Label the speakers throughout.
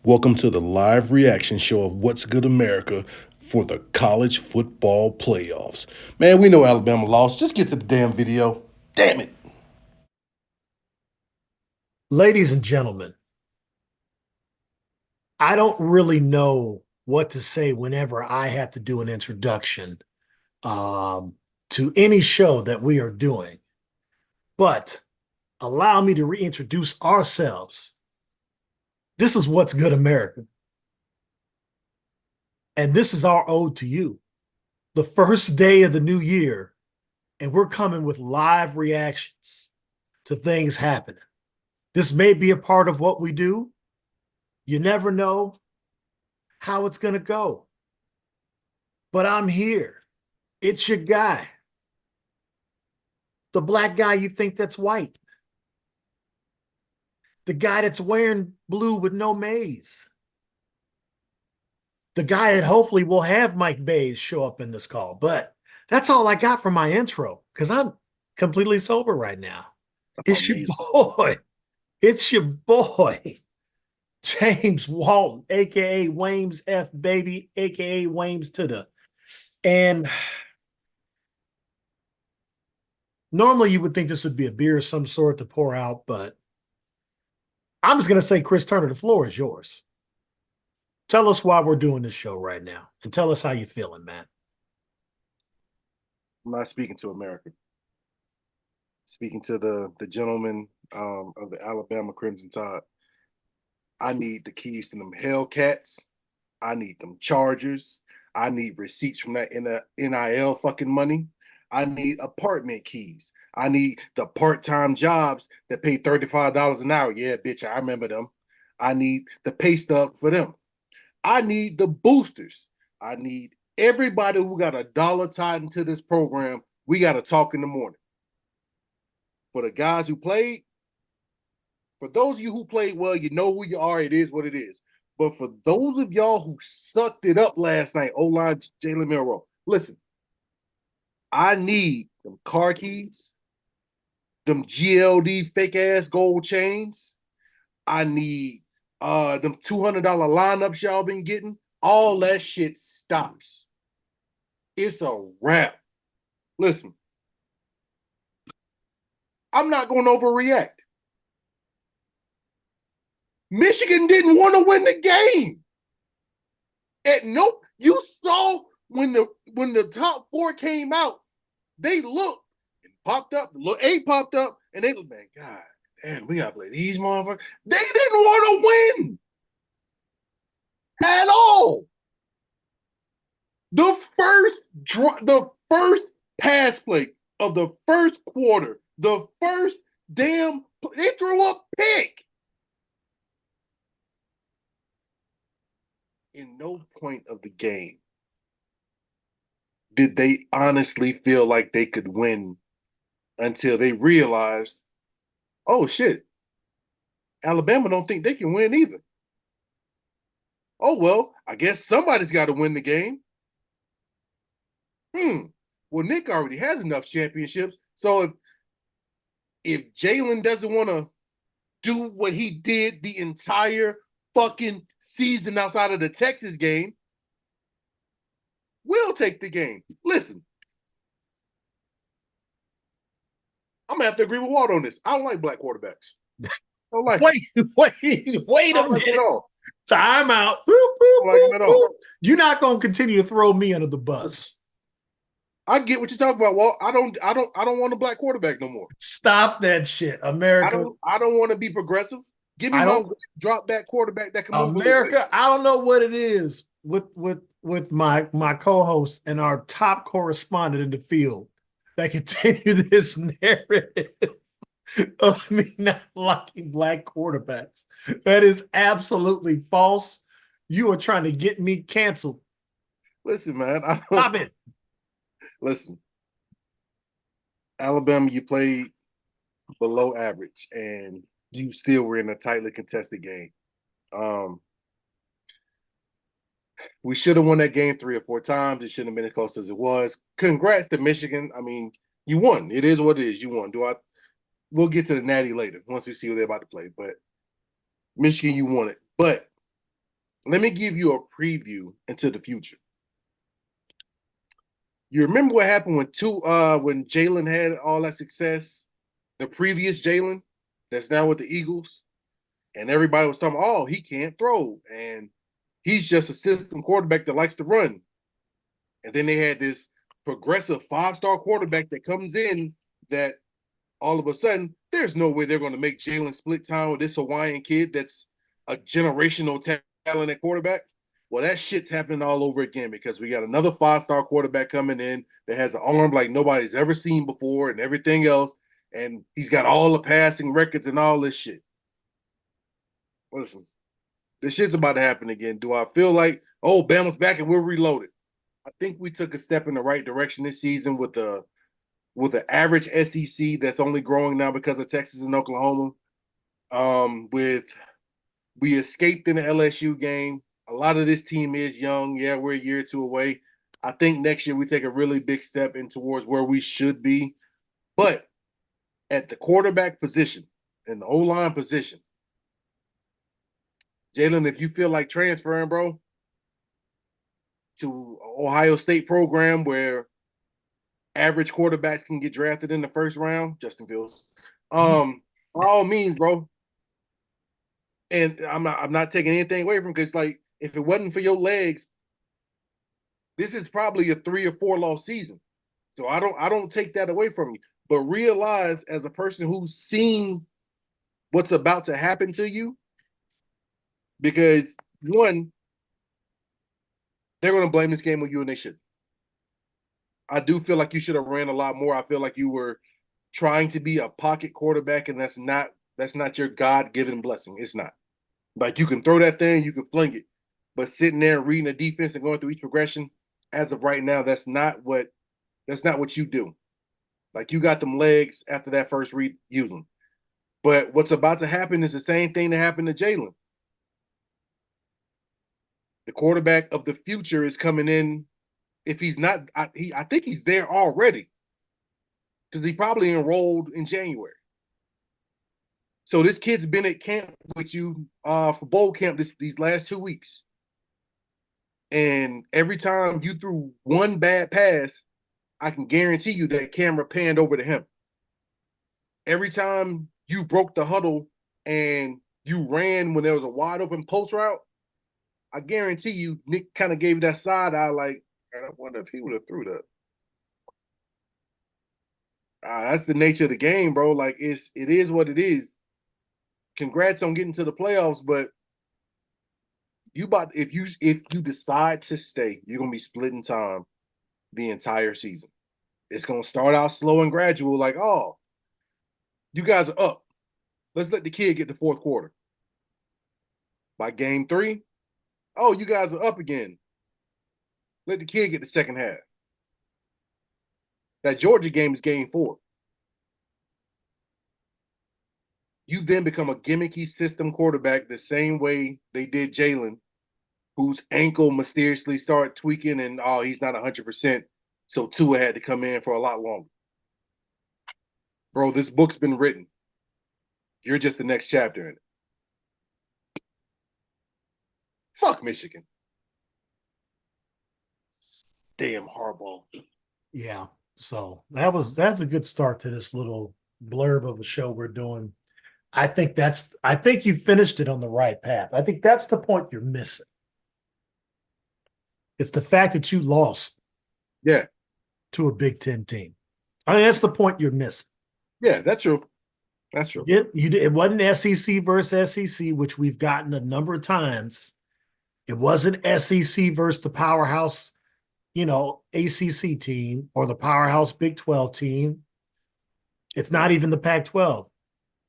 Speaker 1: Welcome to the live reaction show of What's Good America for the college football playoffs. Man, we know Alabama lost. Just get to the damn video. Damn it.
Speaker 2: Ladies and gentlemen, I don't really know what to say whenever I have to do an introduction um, to any show that we are doing, but allow me to reintroduce ourselves. This is What's Good America, and this is our ode to you. The first day of the new year, and we're coming with live reactions to things happening. This may be a part of what we do. You never know how it's going to go, but I'm here. It's your guy, the black guy you think that's white, the guy that's wearing blue with no maze, the guy that hopefully will have Mike Bays show up in this call. But that's all I got for my intro because I'm completely sober right now. It's your
Speaker 1: Amazing.
Speaker 2: boy. It's your boy, James Walton, aka Wames F Baby, aka Wames to the. And normally you would think this would be a beer of some sort to pour out, but I'm just going to say, Chris Turner, the floor is yours. Tell us why we're doing this show right now and tell us how you're feeling, man.
Speaker 3: I'm not speaking to America. Speaking to the gentleman of the Alabama Crimson Tide. I need the keys to them Hellcats. I need them Chargers. I need receipts from that NIL fucking money. I need apartment keys. I need the part-time jobs that pay $35 an hour. Yeah, bitch, I remember them. I need the pay stub for them. I need the boosters. I need everybody who got a dollar tied into this program. We got to talk in the morning. For the guys who played, for those of you who played well, you know who you are. It is what it is. But for those of y'all who sucked it up last night, O-line Jalen Milroe, listen, I need them car keys, them GLD fake ass gold chains. I need them $200 lineups y'all been getting. All that shit stops. It's a wrap. Listen, I'm not going to overreact. Michigan didn't want to win the game. And nope, you saw when the top four came out, they looked and popped up. Look, eight popped up, and they looked, man, God damn, we gotta play these motherfuckers. They didn't want to win at all. The first pass play of the first quarter, the first damn, they threw a pick. In no point of the game did they honestly feel like they could win until they realized, oh shit, Alabama don't think they can win either. Oh well, I guess somebody's got to win the game. Well, Nick already has enough championships, so if Jalen doesn't want to do what he did the entire fucking season outside of the Texas game, we'll take the game. Listen, I'm gonna have to agree with Walt on this. I don't like black quarterbacks. I don't like
Speaker 2: wait a minute.
Speaker 3: At all.
Speaker 2: Time out.
Speaker 3: I don't like him at all.
Speaker 2: You're not going to continue to throw me under the bus.
Speaker 3: I get what you're talking about, Walt. I don't want a black quarterback no more.
Speaker 2: Stop that shit, America.
Speaker 3: I don't want to be progressive. Give me my drop back quarterback that can move.
Speaker 2: America, I don't know what it is with my co-host and our top correspondent in the field that continue this narrative of me not liking black quarterbacks. That is absolutely false. You are trying to get me canceled.
Speaker 3: Listen, man.
Speaker 2: Stop it.
Speaker 3: Listen. Alabama, you played below average, and you still were in a tightly contested game. We should have won that game 3 or 4 times. It shouldn't have been as close as it was. Congrats to Michigan. I mean, you won. It is what it is. You won. We'll get to the natty later once we see who they're about to play. But Michigan, you won it. But let me give you a preview into the future. You remember what happened when Jalen had all that success? The previous Jalen, that's now with the Eagles, and everybody was talking, oh, he can't throw, and he's just a system quarterback that likes to run. And then they had this progressive 5-star quarterback that comes in that all of a sudden, there's no way they're going to make Jalen split time with this Hawaiian kid that's a generational talent at quarterback. Well, that shit's happening all over again because we got another 5-star quarterback coming in that has an arm like nobody's ever seen before and everything else. And he's got all the passing records and all this shit. Listen, this shit's about to happen again. Do I feel like, oh, Bama's back and we're reloaded? I think we took a step in the right direction this season with an average SEC that's only growing now because of Texas and Oklahoma. We escaped in the LSU game. A lot of this team is young. Yeah, we're a year or two away. I think next year we take a really big step in towards where we should be. But at the quarterback position and the O-line position, Jalen, if you feel like transferring, bro, to Ohio State program where average quarterbacks can get drafted in the first round, Justin Fields. By all means, bro. And I'm not taking anything away from because like if it wasn't for your legs, this is probably a 3 or 4 loss season. So I don't take that away from you. But realize as a person who's seen what's about to happen to you, because one, they're going to blame this game on you and they should. I do feel like you should have ran a lot more. I feel like you were trying to be a pocket quarterback, and that's not your God-given blessing. It's not. Like you can throw that thing, you can fling it, but sitting there and reading the defense and going through each progression, as of right now, that's not what you do. Like you got them legs after that first read, use them. But what's about to happen is the same thing that happened to Jalen. The quarterback of the future is coming in. If he's not, I think he's there already because he probably enrolled in January. So this kid's been at camp with you for bowl camp these last 2 weeks. And every time you threw one bad pass, I can guarantee you that camera panned over to him. Every time you broke the huddle and you ran when there was a wide open post route, I guarantee you Nick kind of gave you that side eye like, I wonder if he would have threw that. That's the nature of the game, bro. Like it is what it is. Congrats on getting to the playoffs, but if you decide to stay, you're gonna be splitting time the entire season. It's gonna start out slow and gradual, like, oh, you guys are up. Let's let the kid get the fourth quarter. By game 3, oh, you guys are up again. Let the kid get the second half. That Georgia game is game 4. You then become a gimmicky system quarterback the same way they did Jalen, whose ankle mysteriously started tweaking and, oh, he's not 100%. So Tua had to come in for a lot longer. Bro, this book's been written. You're just the next chapter in it. Fuck Michigan. Damn Harbaugh.
Speaker 2: Yeah. So that's a good start to this little blurb of a show we're doing. I think you finished it on the right path. I think that's the point you're missing. It's the fact that you lost to a Big Ten team. I mean, that's the point you're missing.
Speaker 3: Yeah, that's true. That's true.
Speaker 2: It wasn't SEC versus SEC, which we've gotten a number of times. It wasn't SEC versus the powerhouse, ACC team or the powerhouse Big 12 team. It's not even the Pac-12.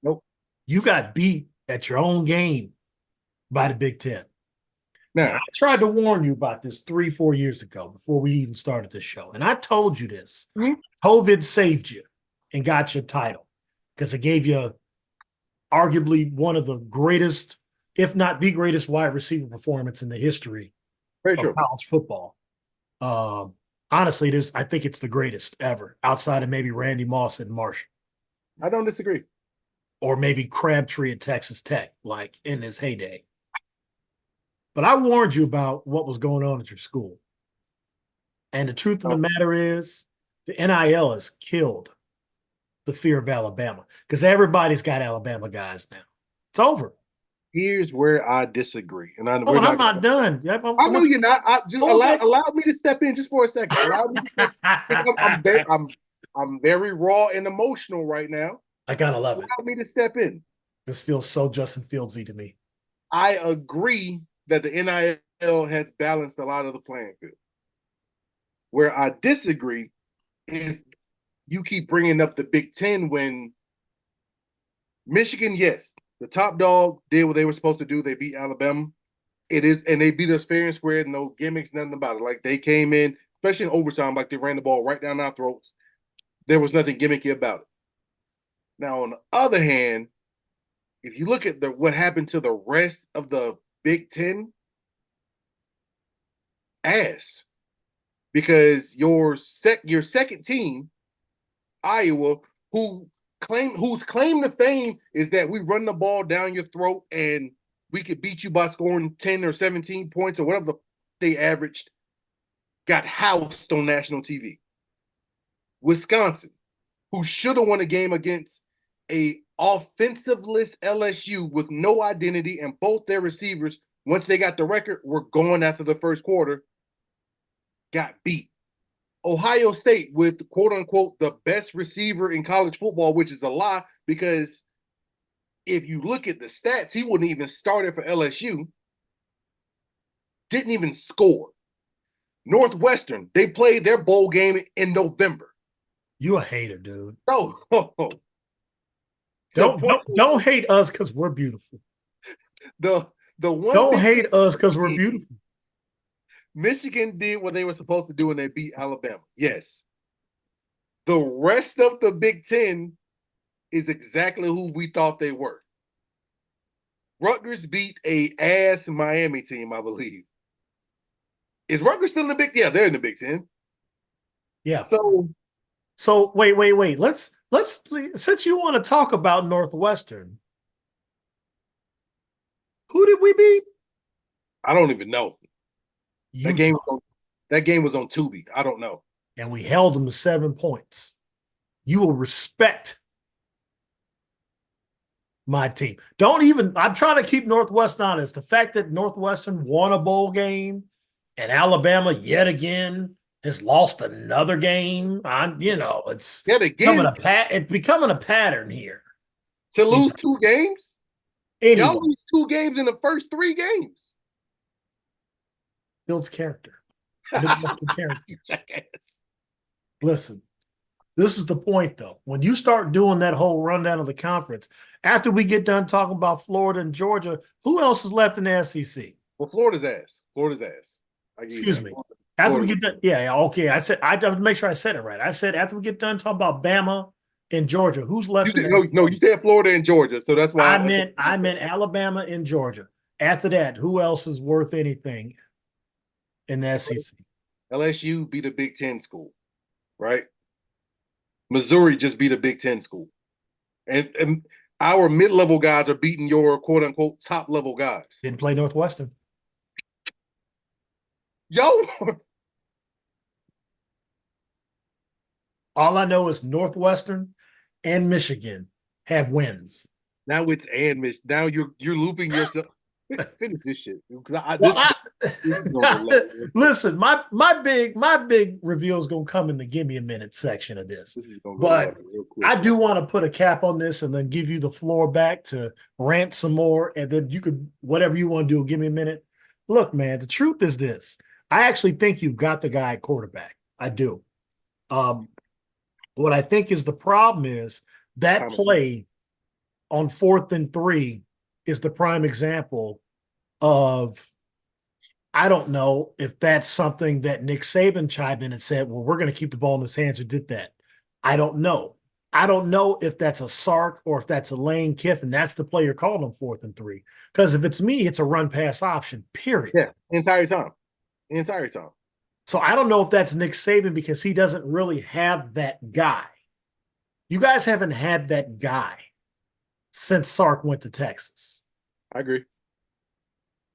Speaker 3: Nope.
Speaker 2: You got beat at your own game by the Big Ten.
Speaker 3: Now,
Speaker 2: I tried to warn you about this 3-4 years ago before we even started this show. And I told you this.
Speaker 3: Mm-hmm.
Speaker 2: COVID saved you and got your title because it gave you arguably one of the greatest, if not the greatest, wide receiver performance in the history of college football. Honestly, I think it's the greatest ever, outside of maybe Randy Moss and Marshall.
Speaker 3: I don't disagree.
Speaker 2: Or maybe Crabtree at Texas Tech, like in his heyday. but I warned you about what was going on at your school. And the truth of the matter is, the NIL has killed the fear of Alabama because everybody's got Alabama guys now. It's over.
Speaker 3: Here's where I disagree, and
Speaker 2: Oh, and I'm not done. Yep,
Speaker 3: I know you're not. I just allow me to step in just for a second. Allow me. I'm very raw and emotional right now.
Speaker 2: I gotta love it.
Speaker 3: Allow me to step in.
Speaker 2: This feels so Justin Fieldsy to me.
Speaker 3: I agree that the NIL has balanced a lot of the playing field. Where I disagree is you keep bringing up the Big Ten when Michigan, yes, the top dog did what they were supposed to do. They beat Alabama. It is, and they beat us fair and square, no gimmicks, nothing about it. Like they came in, especially in overtime, like they ran the ball right down our throats. There was nothing gimmicky about it. Now, on the other hand, if you look at what happened to the rest of the Big Ten, ass. Because your second team, Iowa, whose claim to fame is that we run the ball down your throat and we could beat you by scoring 10 or 17 points or whatever they averaged, got housed on national TV. Wisconsin, who should have won a game against a offensiveless LSU with no identity, and both their receivers, once they got the record, were going after the first quarter, got beat. Ohio State with quote unquote the best receiver in college football, which is a lie because if you look at the stats, he wouldn't even started for LSU. Didn't even score. Northwestern, they played their bowl game in November.
Speaker 2: You a hater, dude.
Speaker 3: Oh,
Speaker 2: Don't hate us because we're beautiful.
Speaker 3: The one
Speaker 2: don't hate us because we're beautiful.
Speaker 3: Michigan did what they were supposed to do and they beat Alabama. Yes. The rest of the Big Ten is exactly who we thought they were. Rutgers beat a ass Miami team, I believe. Is Rutgers still in the Big? Yeah, they're in the Big Ten.
Speaker 2: Yeah.
Speaker 3: So
Speaker 2: wait. Let's since you want to talk about Northwestern, who did we beat?
Speaker 3: I don't even know.
Speaker 2: Utah.
Speaker 3: That game was on Tubi. I don't know.
Speaker 2: And we held them to 7 points. You will respect my team. I'm trying to keep Northwestern honest. The fact that Northwestern won a bowl game and Alabama yet again has lost another game. It's
Speaker 3: yet again.
Speaker 2: It's becoming a pattern here.
Speaker 3: To lose 2 games?
Speaker 2: Anyway.
Speaker 3: Y'all lose 2 games in the first 3 games.
Speaker 2: Builds character. Listen, this is the point, though. When you start doing that whole rundown of the conference, after we get done talking about Florida and Georgia, who else is left in the SEC?
Speaker 3: Well, Florida's ass.
Speaker 2: Excuse me. After we get done, okay. I have to make sure I said it right. I said after we get done talking about Bama and Georgia, who's left?
Speaker 3: No, you said Florida and Georgia, so that's why
Speaker 2: I meant Alabama and Georgia. After that, who else is worth anything in the SEC?
Speaker 3: LSU beat a Big Ten school, right? Missouri just beat a Big Ten school. And our mid-level guys are beating your quote-unquote top-level guys.
Speaker 2: Didn't play Northwestern.
Speaker 3: Yo!
Speaker 2: All I know is Northwestern and Michigan have wins.
Speaker 3: Now it's and Mich. Now you're looping yourself. Finish this shit.
Speaker 2: Listen, my big reveal is gonna come in the give me a minute section of this. But I do want to put a cap on this and then give you the floor back to rant some more, and then you could whatever you want to do. Give me a minute. Look, man, the truth is this. I actually think you've got the guy at quarterback. I do. What I think is the problem is that play on 4th and 3 is the prime example of, I don't know if that's something that Nick Saban chimed in and said, well, we're going to keep the ball in his hands or did that. I don't know. I don't know if that's a Sark or if that's a Lane Kiffin. That's the play you're calling on 4th and 3. Because if it's me, it's a run pass option, period.
Speaker 3: Yeah, entire time.
Speaker 2: So I don't know if that's Nick Saban because he doesn't really have that guy. You guys haven't had that guy since Sark went to Texas.
Speaker 3: I agree.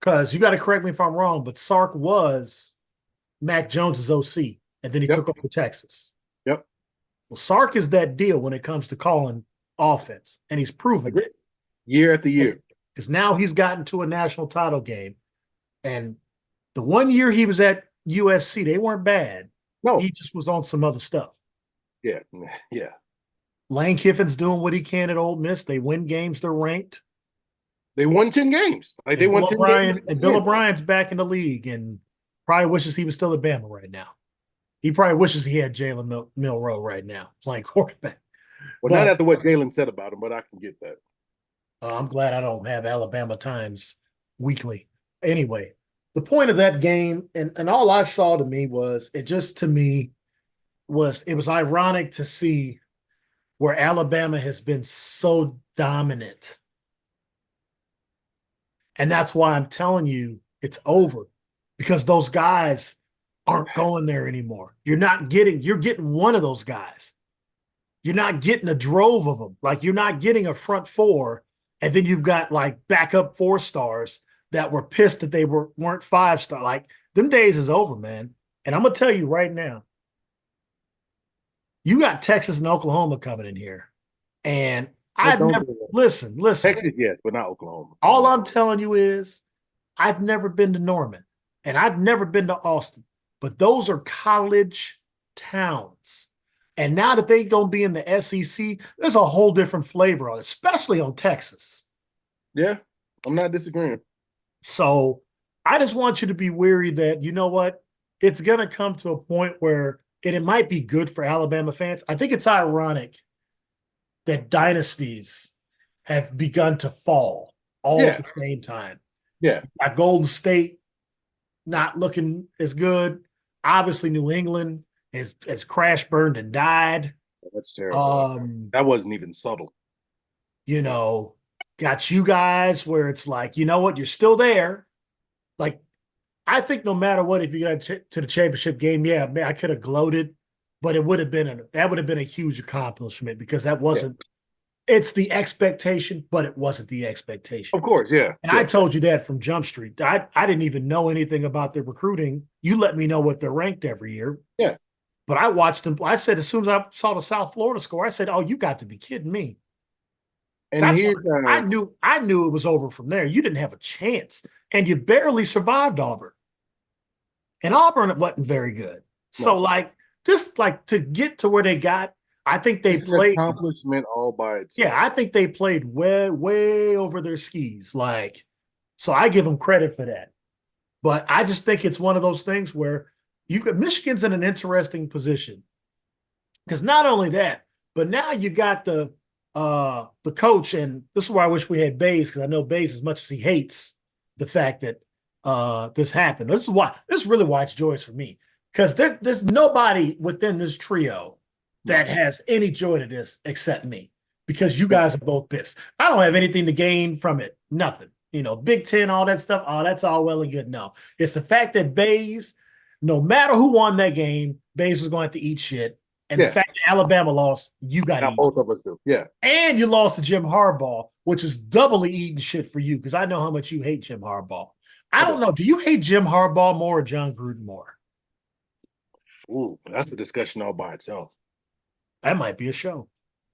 Speaker 2: Because you got to correct me if I'm wrong, but Sark was Mac Jones's OC, and then he
Speaker 3: Yep.
Speaker 2: took over Texas.
Speaker 3: Yep.
Speaker 2: Well, Sark is that deal when it comes to calling offense, and he's proven it.
Speaker 3: Year after year.
Speaker 2: Because now he's gotten to a national title game, and the one year he was at USC, they weren't bad.
Speaker 3: No.
Speaker 2: He just was on some other stuff.
Speaker 3: Yeah. Yeah.
Speaker 2: Lane Kiffin's doing what he can at Ole Miss. They win games. They're ranked.
Speaker 3: They won 10 gaams. Like they won 10 games.
Speaker 2: And Bill O'Brien's back in the league and probably wishes he was still at Bama right now. He probably wishes he had Jalen Milroe right now playing quarterback.
Speaker 3: Well, not after what Jalen said about him, but I can get that.
Speaker 2: I'm glad I don't have Alabama Times weekly. Anyway, the point of that game, and all I saw to me was, it was ironic to see where Alabama has been so dominant. And that's why I'm telling you it's over, because those guys aren't going there anymore. You're getting one of those guys. You're not getting a drove of them. Like, you're not getting a front four, and then you've got like backup 4-stars that were pissed that they weren't 5-star. Like, them days is over, man. And I'm gonna tell you right now, you got Texas and Oklahoma coming in here, and listen.
Speaker 3: Texas, yes, but not Oklahoma.
Speaker 2: All I'm telling you is, I've never been to Norman, and I've never been to Austin, but those are college towns. And now that they're going to be in the SEC, there's a whole different flavor on it, especially on Texas.
Speaker 3: Yeah, I'm not disagreeing.
Speaker 2: So I just want you to be wary that, you know what, it's going to come to a point where it might be good for Alabama fans. I think it's ironic that dynasties have begun to fall all at the same time.
Speaker 3: Yeah.
Speaker 2: Got Golden State not looking as good. Obviously, New England has crash burned and died.
Speaker 3: That's terrible. That wasn't even subtle.
Speaker 2: You know, got you guys where it's like, you know what, you're still there. Like, I think no matter what, if you got to the championship game, yeah, man, I could have gloated, but that would have been a huge accomplishment, because that wasn't. Yeah. It's the expectation, but it wasn't the expectation.
Speaker 3: Of course, yeah.
Speaker 2: And I told you that from Jump Street. I didn't even know anything about their recruiting. You let me know what they're ranked every year.
Speaker 3: Yeah.
Speaker 2: But I watched them. I said, as soon as I saw the South Florida score, I said, "Oh, you got to be kidding me!" And I knew it was over from there. You didn't have a chance, and you barely survived Auburn. And Auburn wasn't very good. No. So, just to get to where they got, I think they played
Speaker 3: an accomplishment all by itself.
Speaker 2: Yeah, I think they played way, way over their skis. So I give them credit for that. But I just think it's one of those things where Michigan's in an interesting position, because not only that, but now you got the coach, and this is why I wish we had Bays, because I know Bays, as much as he hates the fact that this happened. This is really why it's joyous for me, because there's nobody within this trio that has any joy to this except me, because you guys are both pissed. I don't have anything to gain from it. Nothing. Big Ten, all that stuff. Oh, that's all well and good. No, it's the fact that Bays, no matter who won that game, Bays was going to have to eat shit. And the fact that Alabama lost, you got to eat.
Speaker 3: Both of us do. Yeah.
Speaker 2: And you lost to Jim Harbaugh, which is doubly eating shit for you, because I know how much you hate Jim Harbaugh. I don't know. Do you hate Jim Harbaugh more or John Gruden more?
Speaker 3: Ooh, that's a discussion all by itself.
Speaker 2: That might be a show,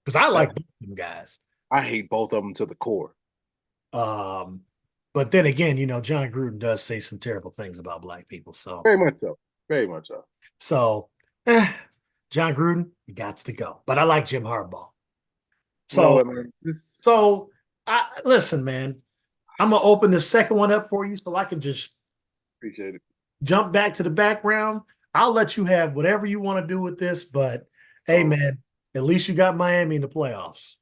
Speaker 2: because I like both of them guys.
Speaker 3: I hate both of them to the core.
Speaker 2: But then again, John Gruden does say some terrible things about black people. So
Speaker 3: very much so. Very much so.
Speaker 2: So, John Gruden, he got to go. But I like Jim Harbaugh. So, listen, man, I'm gonna open the second one up for you, so I can just
Speaker 3: appreciate it.
Speaker 2: Jump back to the background. I'll let you have whatever you want to do with this, but hey, man, at least you got Miami in the playoffs.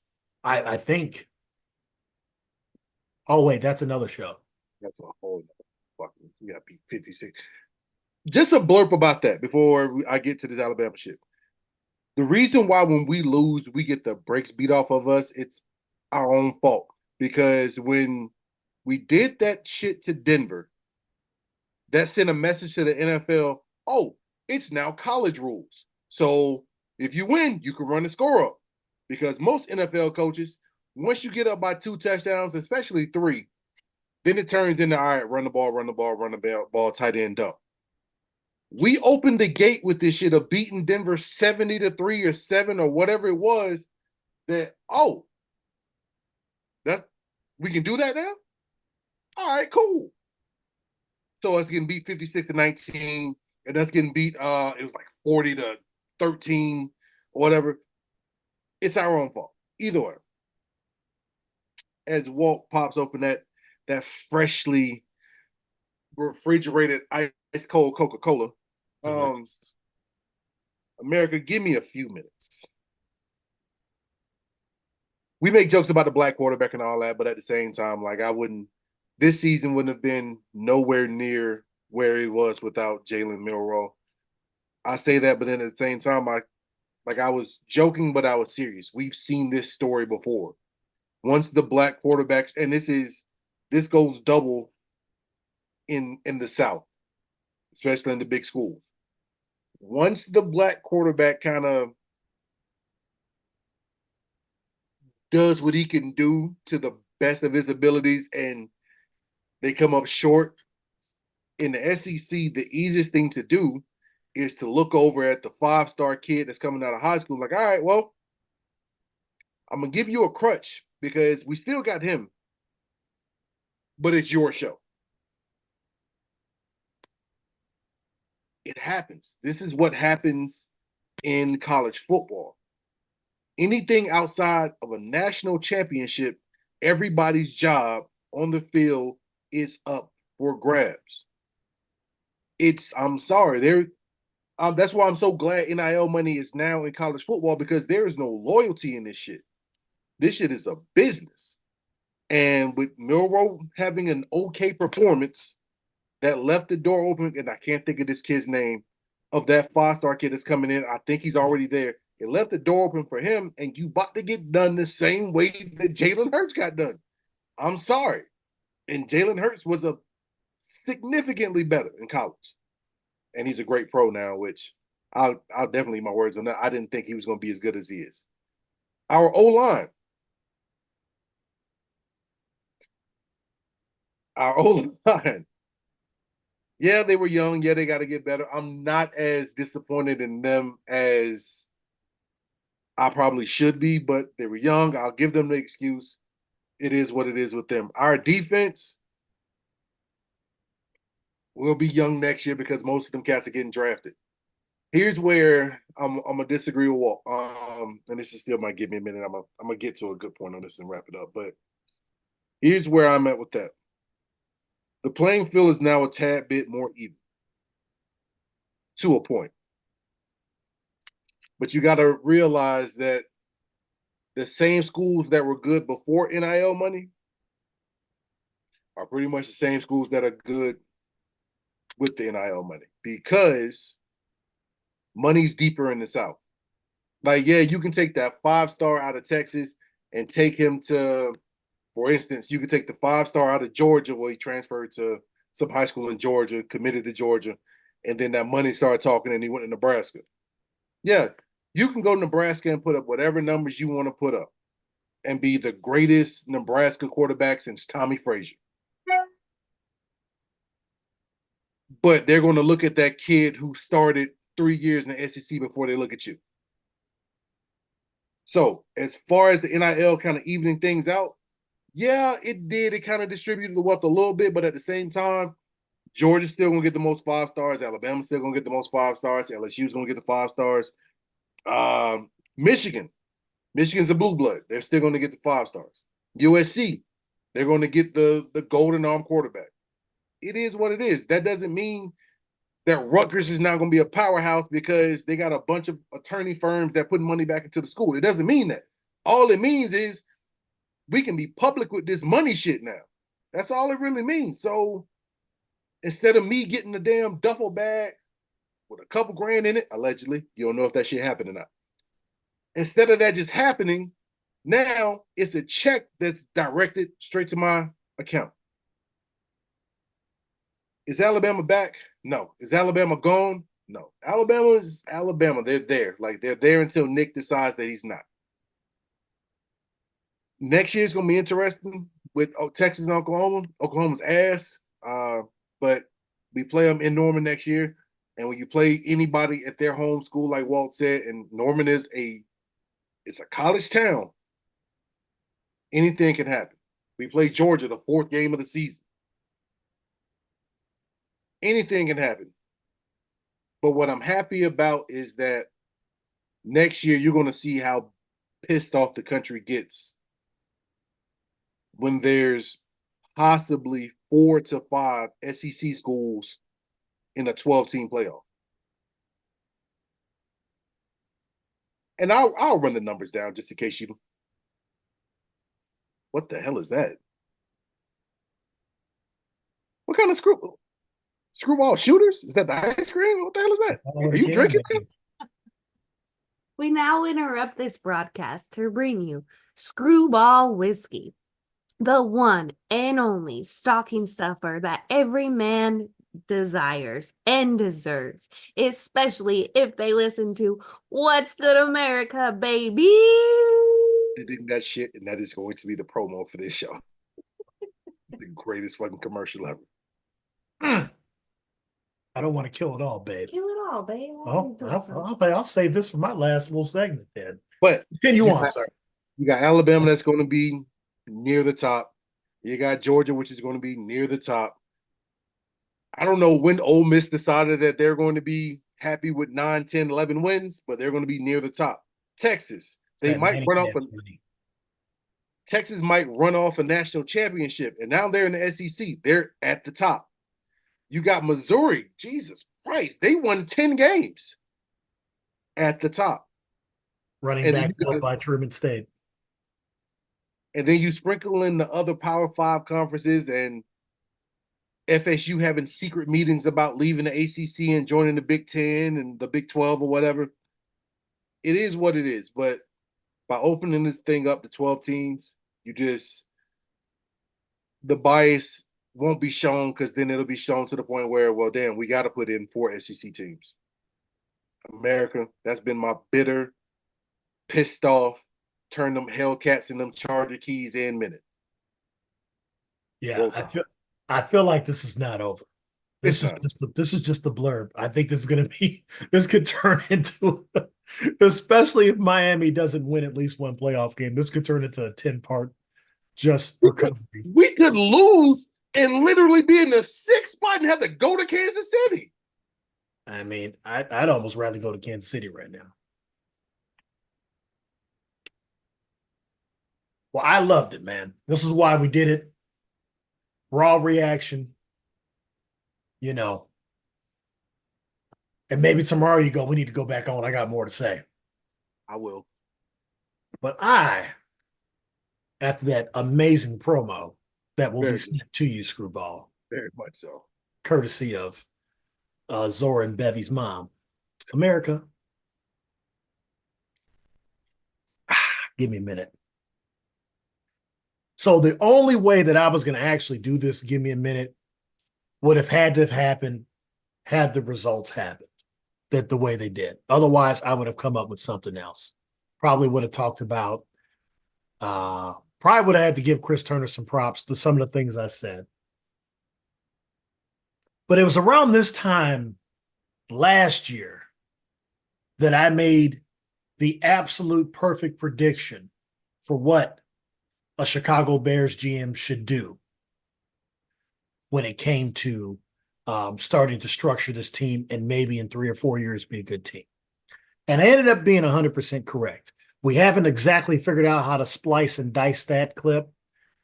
Speaker 2: I think. Oh, wait, that's another show.
Speaker 3: That's a whole fucking, you got to be 56. Just a blurb about that before I get to this Alabama shit. The reason why when we lose, we get the brakes beat off of us, it's our own fault. Because when we did that shit to Denver, that sent a message to the NFL, oh, it's now college rules. So if you win, you can run the score up. Because most NFL coaches, once you get up by 2 touchdowns, especially 3, Then it turns into, all right, run the ball, run the ball, run the ball, tight end dump. We opened the gate with this shit of beating Denver 70-3 or 7 or whatever it was. That we can do that now. All right, cool. So us getting beat 56-19, and us getting beat. It was like 40-13 or whatever. It's our own fault. Either way. As Walt pops open that freshly refrigerated ice cold Coca-Cola. America, give me a few minutes. We make jokes about the black quarterback and all that, but at the same time, like this season wouldn't have been nowhere near where it was without Jalen Milroe. I say that, but then at the same time, I was joking, but I was serious. We've seen this story before. Once the black quarterbacks, and this goes double in the South, especially in the big schools. Once the black quarterback kind of does what he can do to the best of his abilities and they come up short, in the SEC, the easiest thing to do is to look over at the 5-star kid that's coming out of high school, like, all right, well, I'm going to give you a crutch because we still got him, but it's your show. It happens. This is what happens in college football. Anything outside of a national championship, everybody's job on the field is up for grabs. I'm sorry, that's why I'm so glad NIL money is now in college football, because there is no loyalty in this shit. This shit is a business. And with Milroe having an okay performance that left the door open, and I can't think of this kid's name, of that 5-star kid that's coming in. I think he's already there. It left the door open for him, and you about to get done the same way that Jalen Hurts got done. I'm sorry. And Jalen Hurts was a significantly better in college. And he's a great pro now, which I'll definitely eat my words on that. I didn't think he was going to be as good as he is. Our O-line. Our O-line. Yeah, they were young. Yeah, they got to get better. I'm not as disappointed in them as I probably should be, but they were young. I'll give them the excuse. It is what it is with them. Our defense will be young next year because most of them cats are getting drafted. Here's where I'm gonna disagree with Walt. And this is still might give me a minute. I'm gonna get to a good point on this and wrap it up. But here's where I'm at with that. The playing field is now a tad bit more even, to a point. But you got to realize that the same schools that were good before NIL money are pretty much the same schools that are good with the NIL money, because money's deeper in the South. Like, yeah, you can take that 5-star out of Texas and take him to, for instance, you could take the 5-star out of Georgia, where he transferred to some high school in Georgia, committed to Georgia, and then that money started talking and he went to Nebraska. Yeah, you can go to Nebraska and put up whatever numbers you want to put up and be the greatest Nebraska quarterback since Tommy Frazier. But they're going to look at that kid who started 3 years in the SEC before they look at you. So as far as the NIL kind of evening things out, yeah, it did. It kind of distributed the wealth a little bit, but at the same time, Georgia's still going to get the most 5-stars. Alabama's still going to get the most 5-stars. LSU's going to get the 5-stars. Michigan's a blue blood. They're still going to get the 5-stars. USC, they're going to get the golden arm quarterback. It is what it is. That doesn't mean that Rutgers is now going to be a powerhouse because they got a bunch of attorney firms that put money back into the school. It doesn't mean that. All it means is we can be public with this money shit now. That's all it really means. So instead of me getting the damn duffel bag with a couple grand in it, allegedly, you don't know if that shit happened or not. Instead of that just happening, now it's a check that's directed straight to my account. Is Alabama back? No. Is Alabama gone? No. Alabama is Alabama. They're there. Like, they're there until Nick decides that he's not. Next year's going to be interesting with Texas and Oklahoma. Oklahoma's ass, but we play them in Norman next year. And when you play anybody at their home school, like Walt said, and Norman is it's a college town, anything can happen. We play Georgia the 4th game of the season. Anything can happen. But what I'm happy about is that next year you're going to see how pissed off the country gets when there's possibly 4 to 5 SEC schools in a 12-team playoff. And I'll run the numbers down just in case you. What the hell is that? What kind of screwball shooters? Is that the ice cream? What the hell is that? Are you drinking?
Speaker 4: We now interrupt this broadcast to bring you Screwball Whiskey, the one and only stocking stuffer that every man desires and deserves, especially if they listen to What's Good America, baby.
Speaker 3: That shit, and that is going to be the promo for this show. It's the greatest fucking commercial ever.
Speaker 2: I don't want to kill it all, babe.
Speaker 4: Kill it all, babe.
Speaker 2: Oh, I'll save this for my last little segment then.
Speaker 3: But
Speaker 2: continue on, sir.
Speaker 3: You got Alabama that's going to be near the top. You got Georgia, which is going to be near the top. I don't know when Ole Miss decided that they're going to be happy with 9, 10, 11 wins, but they're going to be near the top. Texas, Texas might run off a national championship, and now they're in the SEC. They're at the top. You got Missouri. Jesus Christ, they won 10 games at the top.
Speaker 2: Running back built by Truman State.
Speaker 3: And then you sprinkle in the other Power 5 conferences and FSU having secret meetings about leaving the ACC and joining the Big 10 and the Big 12 or whatever. It is what it is. But by opening this thing up to 12 teams, the bias won't be shown, because then it'll be shown to the point where, well, damn, we got to put in 4 SEC teams. America, that's been my bitter, pissed off, turn them Hellcats and them Charger keys in minute.
Speaker 2: Yeah, I feel like this is not over. This is just the blurb. I think this is going to be, this could turn into, especially if Miami doesn't win at least one playoff game, this could turn into a 10-part just recovery.
Speaker 3: We could lose and literally be in the 6th spot and have to go to Kansas City.
Speaker 2: I mean, I'd almost rather go to Kansas City right now. Well, I loved it, man. This is why we did it. Raw reaction. You know. And maybe tomorrow you go, we need to go back on. I got more to say.
Speaker 3: I will.
Speaker 2: But after that amazing promo that will be sent to you, Screwball.
Speaker 3: Very much so.
Speaker 2: Courtesy of Zora and Bevy's mom. America. Give me a minute. So the only way that I was going to actually do this, give me a minute, would have had to have happened had the results happened that the way they did. Otherwise, I would have come up with something else. Probably would have talked about, probably would have had to give Chris Turner some props to some of the things I said. But it was around this time last year that I made the absolute perfect prediction for what a Chicago Bears GM should do when it came to starting to structure this team and maybe in 3 or 4 years be a good team. And I ended up being 100% correct. We haven't exactly figured out how to splice and dice that clip,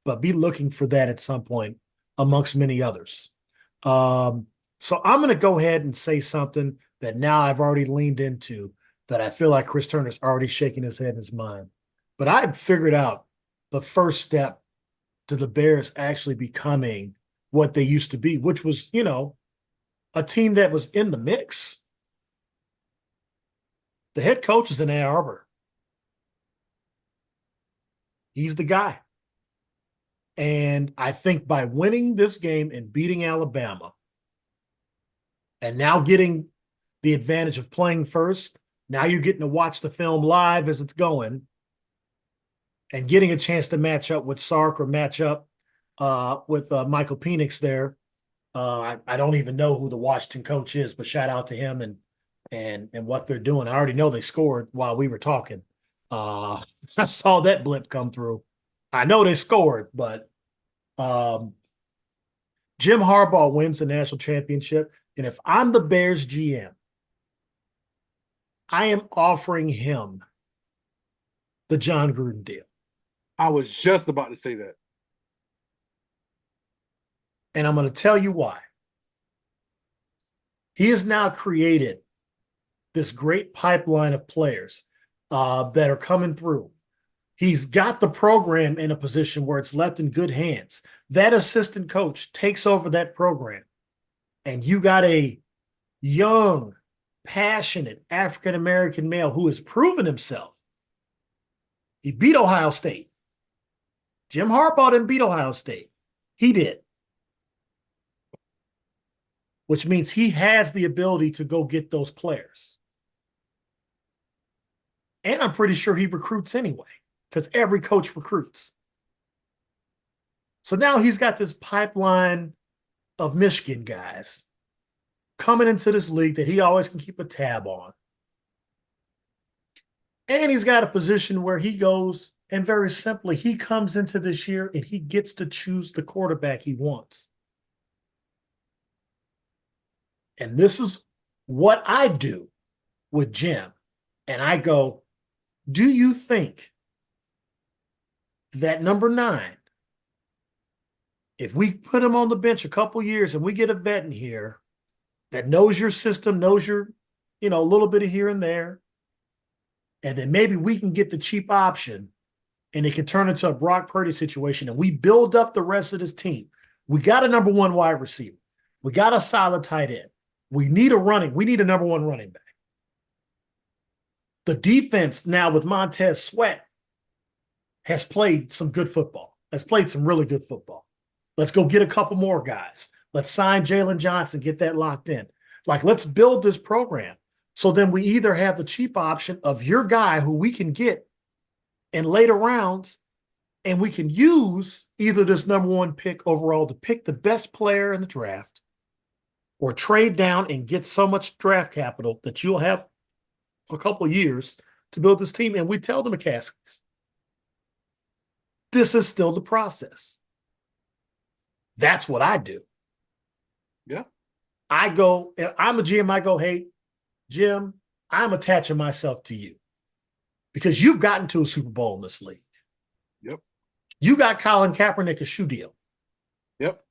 Speaker 2: but be looking for that at some point amongst many others. So I'm going to go ahead and say something that now I've already leaned into that I feel like Chris Turner's already shaking his head in his mind. But I've figured out the first step to the Bears actually becoming what they used to be, which was, you know, a team that was in the mix. The head coach is in Ann Arbor. He's the guy. And I think by winning this game and beating Alabama, and now getting the advantage of playing first, now you're getting to watch the film live as it's going, and getting a chance to match up with Sark or match up with Michael Penix there. I don't even know who the Washington coach is, but shout out to him and what they're doing. I already know they scored while we were talking. I saw that blip come through. I know they scored, but Jim Harbaugh wins the national championship. And if I'm the Bears GM, I am offering him the John Gruden deal.
Speaker 3: I was just about to say that.
Speaker 2: And I'm going to tell you why. He has now created this great pipeline of players that are coming through. He's got the program in a position where it's left in good hands. That assistant coach takes over that program, and you got a young, passionate African-American male who has proven himself. He beat Ohio State. Jim Harbaugh didn't beat Ohio State. He did. Which means he has the ability to go get those players. And I'm pretty sure he recruits anyway, because every coach recruits. So now he's got this pipeline of Michigan guys coming into this league that he always can keep a tab on. And he's got a position where he goes, and very simply, he comes into this year and he gets to choose the quarterback he wants. And this is what I do with Jim. And I go, do you think that number 9, if we put him on the bench a couple years and we get a vet in here that knows your system, knows your, a little bit of here and there, and then maybe we can get the cheap option and it can turn into a Brock Purdy situation and we build up the rest of this team. We got a number 1 wide receiver. We got a solid tight end. We need a number 1 running back. The defense now with Montez Sweat has played some good football. Has played some really good football. Let's go get a couple more guys. Let's sign Jalen Johnson, get that locked in. Let's build this program. So then we either have the cheap option of your guy who we can get in later rounds, and we can use either this number 1 pick overall to pick the best player in the draft, or trade down and get so much draft capital that you'll have a couple of years to build this team. And we tell the McCaskies, this is still the process. That's what I do.
Speaker 3: Yeah.
Speaker 2: I go, I'm a GM, I go, hey, Jim, I'm attaching myself to you because you've gotten to a Super Bowl in this league.
Speaker 3: Yep.
Speaker 2: You got Colin Kaepernick a shoe deal.
Speaker 3: Yep.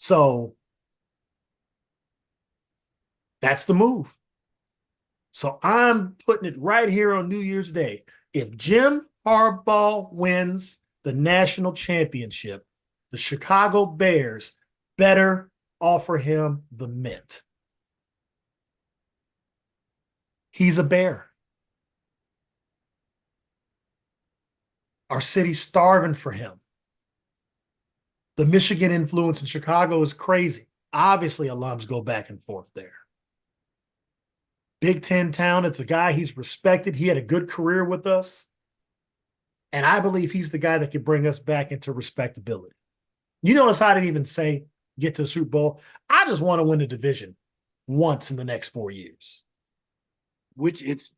Speaker 2: So that's the move. So I'm putting it right here on New Year's Day. If Jim Harbaugh wins the national championship, the Chicago Bears better offer him the mint. He's a Bear. Our city's starving for him. The Michigan influence in Chicago is crazy. Obviously, alums go back and forth there. Big Ten town, it's a guy he's respected. He had a good career with us. And I believe he's the guy that could bring us back into respectability. You notice I didn't even say get to the Super Bowl. I just want to win the division once in the next 4 years.
Speaker 3: Which it's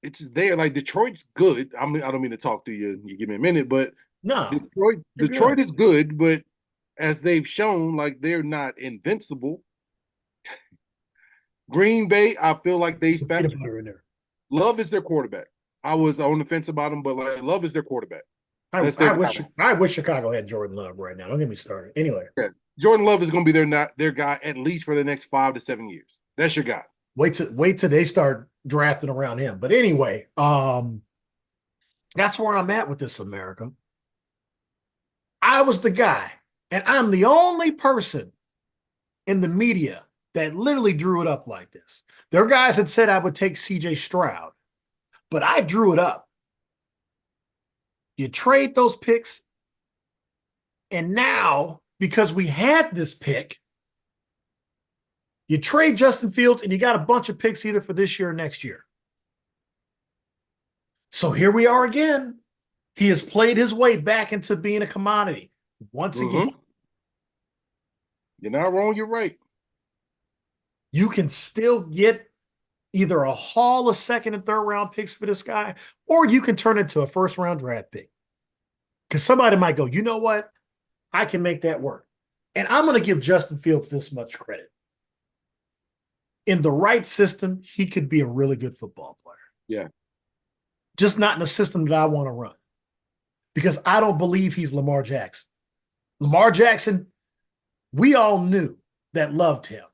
Speaker 3: there. Detroit's good. I don't mean to talk to you. You give me a minute, but
Speaker 2: No.
Speaker 3: Detroit is good, but as they've shown, they're not invincible. Green Bay, I feel like they spent. Love is their quarterback. I was on the fence about him, but Love is their quarterback.
Speaker 2: I wish Chicago had Jordan Love right now. Don't get me started. Anyway.
Speaker 3: Yeah. Jordan Love is going to be their guy at least for the next 5 to 7 years. That's your guy.
Speaker 2: Wait till they start drafting around him. But anyway, that's where I'm at with this, America. I was the guy, and I'm the only person in the media that literally drew it up like this. There are guys that said I would take CJ Stroud, but I drew it up. You trade those picks, and now, because we had this pick, you trade Justin Fields, and you got a bunch of picks either for this year or next year. So here we are again. He has played his way back into being a commodity once again.
Speaker 3: You're not wrong. You're right.
Speaker 2: You can still get either a haul of second and third round picks for this guy, or you can turn it to a first round draft pick. Because somebody might go, you know what? I can make that work. And I'm going to give Justin Fields this much credit. In the right system, he could be a really good football player.
Speaker 3: Yeah.
Speaker 2: Just not in a system that I want to run. Because I don't believe he's Lamar Jackson. Lamar Jackson, we all knew that loved him.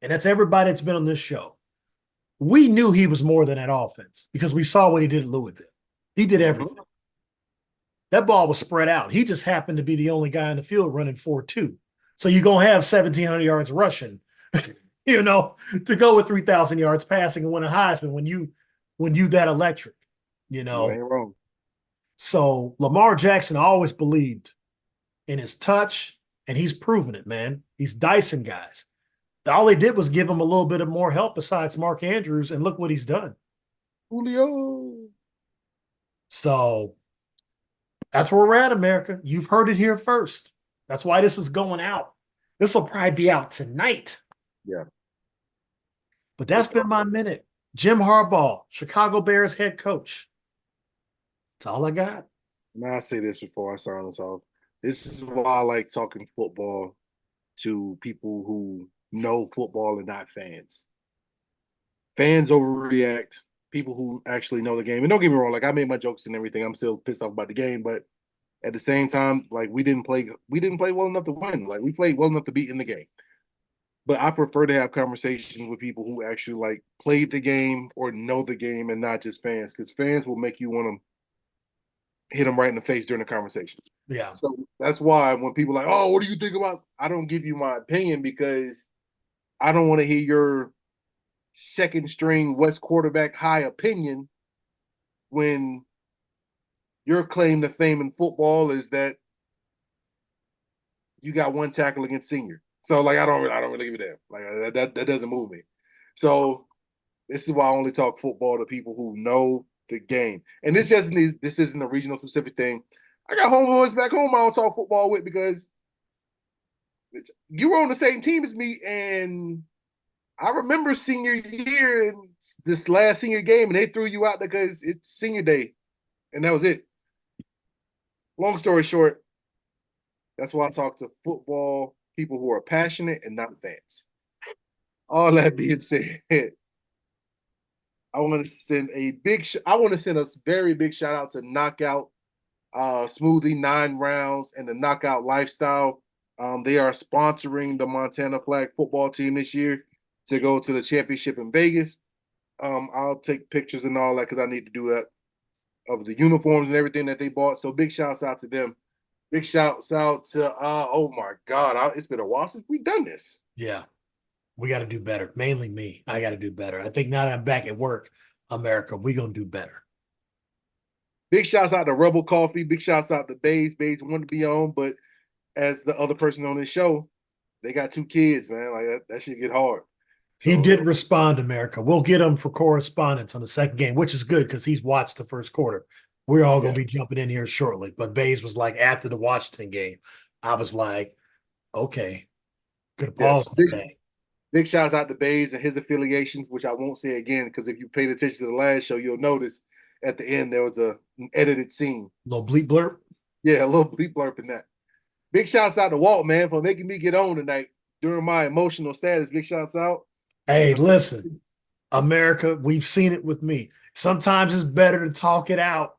Speaker 2: And that's everybody that's been on this show. We knew he was more than that offense because we saw what he did at Louisville. He did everything. That ball was spread out. He just happened to be the only guy in the field running 4.2. So you're going to have 1,700 yards rushing, to go with 3,000 yards passing and win a Heisman when you that electric,
Speaker 3: You ain't wrong.
Speaker 2: So Lamar Jackson always believed in his touch, and he's proven it, man. He's dicing guys. All they did was give him a little bit of more help besides Mark Andrews, and look what he's done.
Speaker 3: Julio.
Speaker 2: So that's where we're at, America. You've heard it here first. That's why this is going out. This will probably be out tonight.
Speaker 3: Yeah.
Speaker 2: But that's been my minute. Jim Harbaugh, Chicago Bears head coach. That's all I got.
Speaker 3: Now I say this before I sign us off. This is why I like talking football to people who know football and not fans. Fans overreact. People who actually know the game. And don't get me wrong, like I made my jokes and everything. I'm still pissed off about the game, but at the same time, like we didn't play well enough to win. Like we played well enough to be in the game. But I prefer to have conversations with people who actually like played the game or know the game and not just fans, because fans will make you want to hit them right in the face during the conversation.
Speaker 2: Yeah.
Speaker 3: So that's why when people are like, oh, what do you think about? I don't give you my opinion because I don't want to hear your second string West quarterback high opinion when your claim to fame in football is that you got one tackle against senior. So like I don't really give a damn. Like that doesn't move me. So this is why I only talk football to people who know the game. And this isn't a regional specific thing. I got homeboys back home I don't talk football with because you were on the same team as me, and I remember senior year and this last senior game, and they threw you out because it's senior day, and that was it. Long story short, that's why I talk to football people who are passionate and not fans. All that being said, I want to send a very big shout out to Knockout Smoothie 9 Rounds and the Knockout Lifestyle. They are sponsoring the Montana Flag football team this year to go to the championship in Vegas. I'll take pictures and all that because I need to do that of the uniforms and everything that they bought. So big shouts out to them. Big shouts out to oh my God, it's been a while since we've done this.
Speaker 2: Yeah. We got to do better. Mainly me. I got to do better. I think now that I'm back at work, America, we're going to do better.
Speaker 3: Big shouts out to Rebel Coffee. Big shouts out to Bays. Bays wanted to be on, but as the other person on this show, they got 2 kids, man. Like that should get hard. So,
Speaker 2: he did respond, America. We'll get him for correspondence on the second game, which is good because he's watched the first quarter. We're all going to be jumping in here shortly. But Bays was like, after the Washington game, I was like, okay. Good pause.
Speaker 3: Big shouts out to Bays and his affiliations, which I won't say again because if you paid attention to the last show, you'll notice at the end there was an edited scene.
Speaker 2: Little bleep blurb?
Speaker 3: Yeah, a little bleep blurb in that. Big shouts out to Walt, man, for making me get on tonight during my emotional status. Big shouts out.
Speaker 2: Hey, listen, America, we've seen it with me. Sometimes it's better to talk it out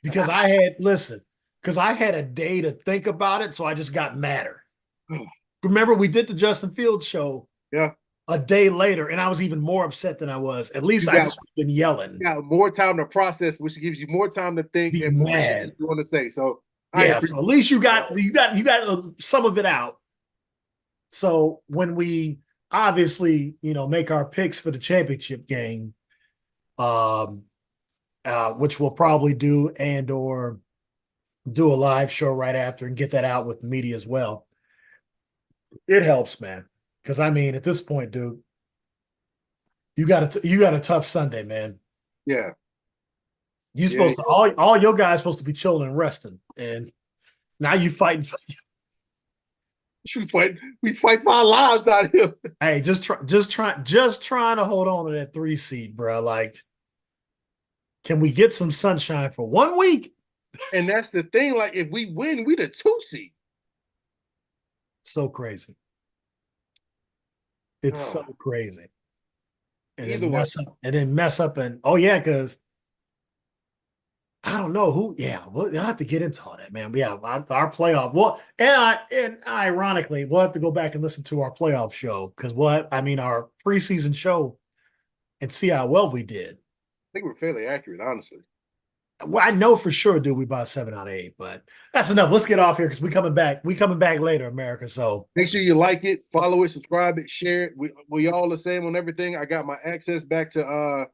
Speaker 2: because I had a day to think about it, so I just got madder. Remember, we did the Justin Fields show a day later, and I was even more upset than I was. At least I just been yelling.
Speaker 3: You got more time to process, which gives you more time to think and more shit you want to say. So
Speaker 2: so at least you got some of it out. So when we obviously, make our picks for the championship game, which we'll probably do or do a live show right after and get that out with the media as well. It helps, man. Because at this point, dude, you got a tough Sunday, man.
Speaker 3: Yeah.
Speaker 2: You
Speaker 3: Yeah,
Speaker 2: supposed to all your guys supposed to be chilling and resting, and now you fighting.
Speaker 3: we fight for our lives out here.
Speaker 2: Hey, just trying to hold on to that 3 seed, bro. Like, can we get some sunshine for 1 week?
Speaker 3: And that's the thing. Like, if we win, we the 2 seed.
Speaker 2: So crazy. It's so
Speaker 3: Oh,
Speaker 2: crazy. And
Speaker 3: either
Speaker 2: then
Speaker 3: way,
Speaker 2: mess up and oh yeah, because I don't know who. Yeah, we'll have to get into all that, man. But yeah, our playoff. Well, and ironically, we'll have to go back and listen to our playoff show because our preseason show and see how well we did.
Speaker 3: I think we're fairly accurate, honestly.
Speaker 2: Well, I know for sure, dude, we bought 7 out of 8, but that's enough. Let's get off here because we coming back. We coming back later, America. So
Speaker 3: Make sure you like it, follow it, subscribe it, share it. We all the same on everything. I got my access back to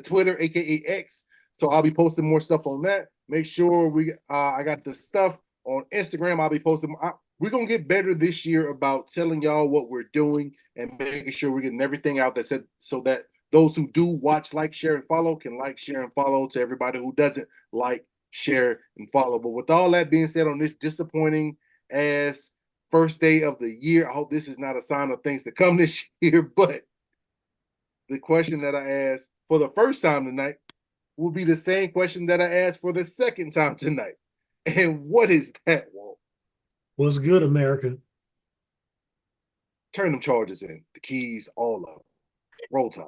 Speaker 3: Twitter, aka X. So I'll be posting more stuff on that. Make sure I got the stuff on Instagram. I'll be posting. We're gonna get better this year about telling y'all what we're doing and making sure we're getting everything out that said so that those who do watch, like, share, and follow can like, share, and follow to everybody who doesn't like, share, and follow. But with all that being said, on this disappointing ass first day of the year, I hope this is not a sign of things to come this year. But the question that I asked for the first time tonight will be the same question that I asked for the second time tonight. And what is that, Walt?
Speaker 2: what's good, America?
Speaker 3: Turn them charges in. The keys, all of them. Roll Tide.